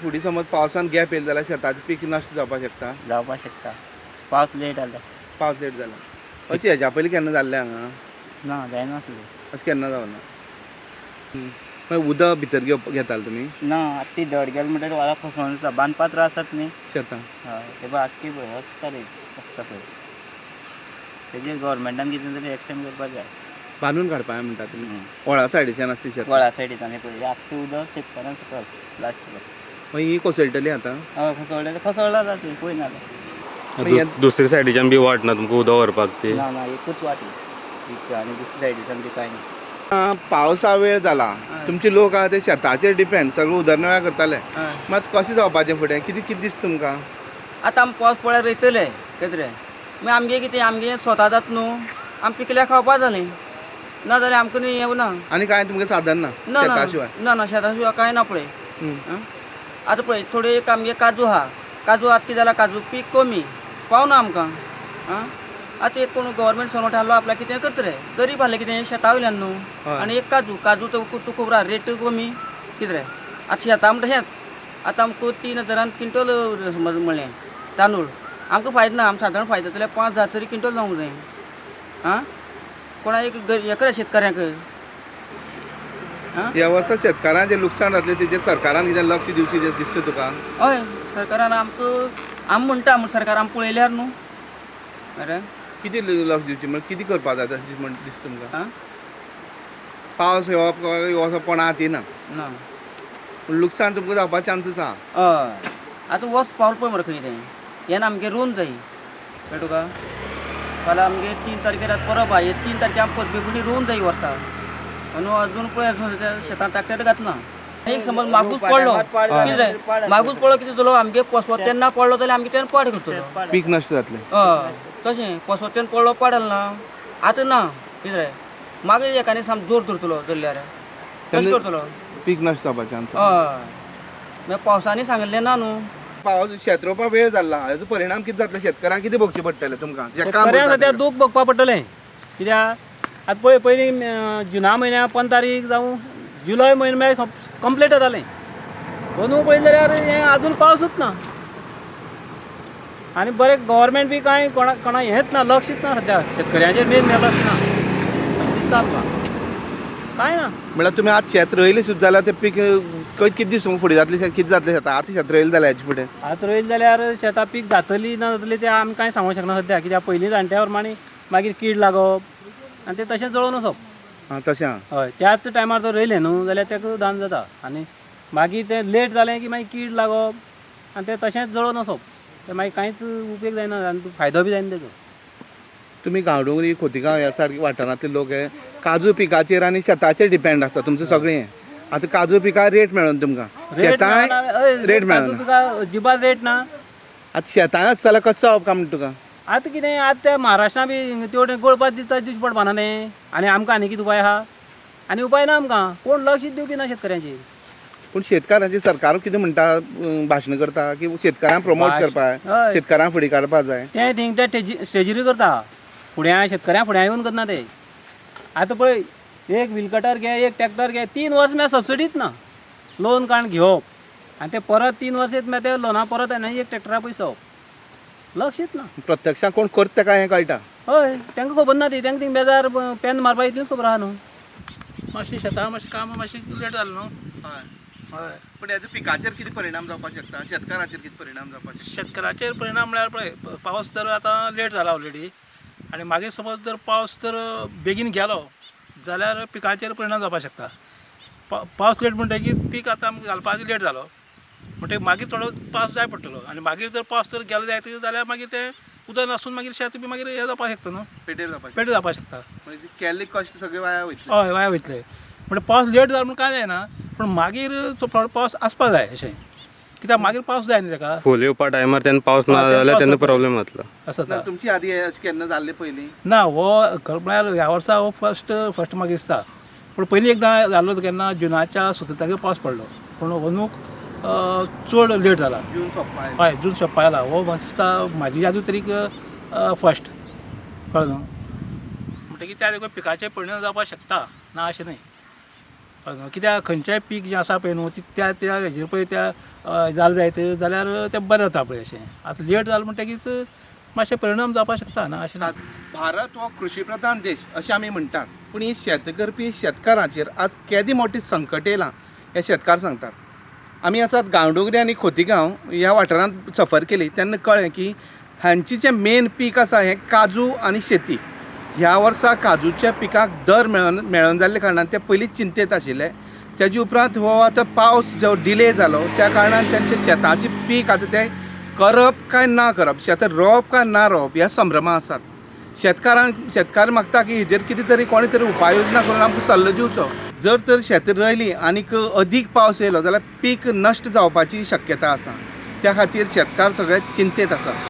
फुडें समज पावसान गॅप येयलो जाल्यार शेताचें पीक नश्ट जावपाक शकता. पावस लेट आला. पावस लेट जाला अशें हेज्या पयलीं केन्ना जाल्लें हांगा ना जायनासलें. अशें केन्ना जावना. मागीर उदक भितर घेताले तुमी ना आतां ती धड गेली म्हणटकीर वाला फसवून जाता. बांदपात्र आसात न्ही. शेतां. हय ते पळय आख्खी पळय आसता रे आसता पळय. तेजेर गव्हर्मेंटान कितें तरी एक्शन करपाक जाय. बांदून काडपाक म्हणटा तुमी. व्हळा सायडीच्यान आसता शेत. वळा सायडीच्यान हे पळय आख्खें उदक शेतकाऱ्यांक सकयल लास्ट पळय. मागीर ही कोसळटली आतां. हय खसोळ्ळा जाता पळय ना दुसरी सायडीच्यान बी वाट ना तुमकां उदक व्हरपाक ती. ना ना एकूच वाट आनी दुसरी सायडीच्यान बी कांय ना. पावसा वेळ जाला तुमचे लोक आहा ते शेताचेर डिपेंड सगळें उदरनिर्वाह करताले. मात कशें जावपाचें फुडें कितें दिसता तुमकां. आतां आमी पावस पळय रोयतले कितें रे मागीर आमगे कितें आमगे स्वता जाता न्हू आमी पिकल्यार खावपा जालें ना जाल्यार आमकां न्ही हें ना. आनी कांय तुमकां साधन ना ना ना शेता शिवाय. ना ना शेता शिवाय कांय ना पळय. आतां पळय थोडे एक आमगे काजू आहा काजू आतां कितें जाला काजू पीक कमी पावना आमकां. आतां एक कोण गव्हर्मेंट सोनोट आहलो आपल्याक कितें करता रे गरीब आहले कितें शेता वयल्यान न्हू. आनी एक काजू तो खबर आहा रेट कमी कितें रे आतां शेतां म्हणटा शेत आतां आमकां 3000 क्विंटल समज म्हणलें तांदूळ आमकां फायदो ना. आमी सादारण फायदो जाल्यार 5000 तरी क्विंटल जावंक जाय. कोणा एक हेका शेतकाऱ्यांक. ह्या वर्सा शेतकारांक जें लुकसाण जातलें तेजेर सरकारान कितें लक्ष दिवचें दिसता तुका. हय सरकारान आमकां आमी म्हणटा सरकार आमी पळयल्यार न्हू अरे कितें लक्ष दिवचें म्हणजे कितें करपाक जाय तशें म्हण दिसता तुमकां. पावस येवप कोणा हातीना ना लुकसाण तुमकां जावपाचे चान्सीस आहा. हय आतां वस्त पावल पळय मरे खंय तें हें आमगे रोवन जाय कळ्ळें तुका. फाल्यां आमगे 3 तारखेर आतां परब आहा हे 3 तारखेर आमी परबेगुणी रोवन जाय वर्सा आनी अजून पळय शेतान ट्रॅक्टर घातला. एक समज मागूच पडलो कितें रे मागूच पडलो कितें जालो आमगे पसवत तेन्ना पडलो जाल्यार आमगे तेन्ना पाड करतलो. पीक नश्ट जातलें. हय तशें पसवत तेन्ना पडलो पाडल ना आतां ना कितें रे मागीर एकाने साम जोर धरतलो धरल्यार तशें करतलो पीक नश्ट जावपाचे चान्स. हय मागीर पावसांनी सांगिल्लें ना न्हू. पावस शेत रोवपाक वेळ जाल्ला हाजो परिणाम कितें जातलो शेतकारांक कितें भोगचें पडटलें तुमकां. शेतकऱ्यांक सद्या दूख भोगपा पडटलें कित्याक आतां पळय पयलीं जुना म्हयन्या 15 तारीख जावं जुलय म्हयनो मागीर कंप्लीट जातालें. अंदू पळयलें जाल्यार हें आजून पावसूच ना आनी बरें गव्हर्मेंट बी कांय कोणा हेंच ना लक्षच ना सद्या शेतकऱ्यांचेर मेन लक्ष ना अशें दिसता आमकां कांय ना. म्हळ्यार तुमी आतां शेत रोयलें सुद्दां जाल्यार तें पीक कितें दिसता तुमकां फुडें जातलें कितें जातलें शेतां आतां शेत रोयलें जाल्यार हेजे फुडें. आतां रोयलें जाल्यार शेतां पीक जातली ना जातली तें आमी कांय सांगूंक शकना सद्या कित्याक पयलीं जाणट्या प्रमाणे मागीर कीड लागप आनी तें तशें जळोवन वचप. तशें आहा. हय त्याच टायमार जर रोयलें न्हू जाल्यार तेका दान जाता आनी मागीर तें लेट जालें की मागीर कीड लागप आनी तें तशेंच जळोवन वचप तें मागीर कांयच उपेग जायना आनी फायदो बी जायना तेजो. तुमी गांवडोंगरी खोतिगांव ह्या सारके वाठारांतले लोक हे काजू पिकाचेर आनी शेताचेर डिपेंड आसता तुमचें सगळें हें. आतां काजू पिकाक रेट मेळना तुमकां शेतांय रेट मेळना. तुका अजिबात रेट ना. आतां शेतांच जाल्यार कशें जावप काय म्हणटा तुका. आतां कितें आतां त्या महाराष्ट्रा बी तेवटें गळपाक दिवचें पडपाना न्ही आनी आमकां आनी कितें उपाय आहा आनी उपाय ना आमकां कोण लक्ष दिवपी ना शेतकऱ्यांचेर. पूण शेतकारांची सरकार कितें म्हणटा भाशणां करता की शेतकारांक प्रमोट करपाक शेतकारांक फुडें काडपाक जाय. तें थिंग त्या स्टेजीरूय करता फुड्या शेतकऱ्यां फुड्या येवन करना ते. आतां पळय एक व्हील कटर घे एक ट्रॅक्टर घे 3 वर्स मागीर सबसिडीच ना लोन काडून घेवप आनी ते परत 3 वर्स येत मागीर ते लोना परत आनी एक ट्रॅक्टरा पयसो लक्षच ना. प्रत्यक्षान कोण करता काय हें कळटा. हय तांकां खबर ना ती तांकां थिंग बेजार पेन मारपाक इतलीच खबर आहा न्हू. मातशें शेतां मातशें काम मातशें लेट जालें न्हू. हय पूण हेजो पिकाचेर कितें परिणाम जावपाक शकता शेतकाराचेर कितें परिणाम जावपाक शकता. शेतकाराचेर परिणाम म्हळ्यार पळय पावस जर आतां लेट जाला ऑलरेडी आनी मागीर समज जर पावस जर बेगीन गेलो जाल्यार पिकाचेर परिणाम जावपाक शकता. पावस लेट म्हणटकीर पीक आतां आमकां घालपाक लेट जालो म्हणटकीर मागीर थोडो पावस जाय पडटलो आनी मागीर जर पावस जर गेलो जायत जाल्यार मागीर तें उदक नासून मागीर शेत बी मागीर हें जावपाक शकता न्हू पेटेर जावपाक पेट जावपाक शकता. म्हणजे केल्ले कश्ट सगळे वाया वयतले. हय वाया वयतले म्हणजे पावस लेट जालो म्हण कांय जायना पूण मागीर थोडो पावस आसपाक जाय अशें कित्याक मागीर पावस जाय न्ही ताका. फूल येवपा टायमार तेन्ना पावस ना जाल्यार तेन्ना प्रॉब्लेम जातलो. असो जाता. तुमची आदी अशें केन्ना जाल्लें पयलीं ना हो म्हळ्यार ह्या वर्सा हो फस्ट म्हाका दिसता पूण पयलीं एकदां जाल्लो केन्ना जुनाच्या 17 तारखेर पावस पडलो पूण अंदूक चड लेट जाला. जून सोंपपाक हय जून सोंपपाक आयला हो म्हाका दिसता म्हाजी यादी तरीक फस्ट कळ्ळें न्हू म्हणटकीर त्या देखून पिकाचेर परिणाम जावपाक शकता ना अशें न्हय. कित्याक खंयचेय पीक जें आसा पळय न्हू त्या त्या हेजेर पळय त्या जालें जायत जाल्यार तें बरें जाता पळय अशें. आतां लेट जालें म्हणटकीच मातशे परिणाम जावपाक शकता ना अशें ना. भारत हो कृशी प्रधान देश अशें आमी म्हणटात, पूण ही शेत करपी शेतकारांचेर आज केदी मोठी संकट येयलां हे शेतकार सांगतात. आमी आसात गांवडोंगरी आनी खोतीगांव ह्या वाठारांत सफर केली तेन्ना कळ्ळें की हांची जें मेन पीक आसा हें काजू आनी शेती. ह्या वर्सा काजूच्या पिकाक दर मेळोन जाल्ल्या कारणान ते पयलींच चिंतेत आशिल्ले. तेजे उपरांत हो आतां पावस जो डिले जालो त्या कारणान तेंचे शेताची पीक आतां ते करप काय ना करप, शेतां रोवप काय ना रोवप ह्या संभ्रमा आसात. शेतकार मागता की हेजेर कितें तरी कोणी तरी उपाय योजना करून आमकां सल्लो दिवचो. जर तर शेतां रोयलीं आनीक अदीक पावस येयलो जाल्यार पीक नश्ट जावपाची शक्यता आसा. त्या खातीर शेतकार सगळे चिंतेत आसा.